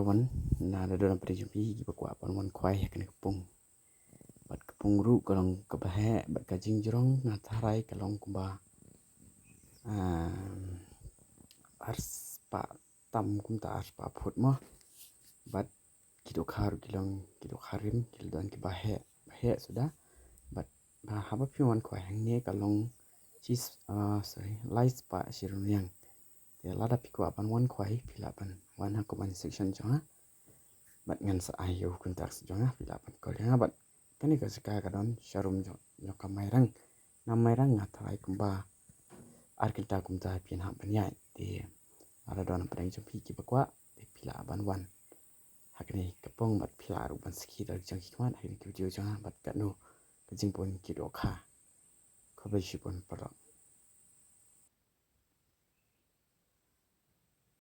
rawan na da dalam perjumpi bakwa pan kwai kena kepung bat kepung ru kalong kebahe bat kajing jerong ngatarai kalong kumba ars pa tam kumta ars pa phut mo bat kido khar kido kharim kildan kebahe bahe sudah bat haba piwan kwai hangne kalong chis lies pa shiruniang ya lada pikwa pan wan kwai pilapan wan ha comment section jonga bat ngan sa ayo kuntak jonga pilapan kolya bat kani ka sika kadon sharum jo kamairang namairang ngatai kumba arkilta kumta pin ha panya de ada don preng jumpi ki bakwa de pilapan wan hakni kapong bat pilaru ban ski dar jang hikman hakni video jonga bat kanu kajing pon ki do kha khobai shipon paro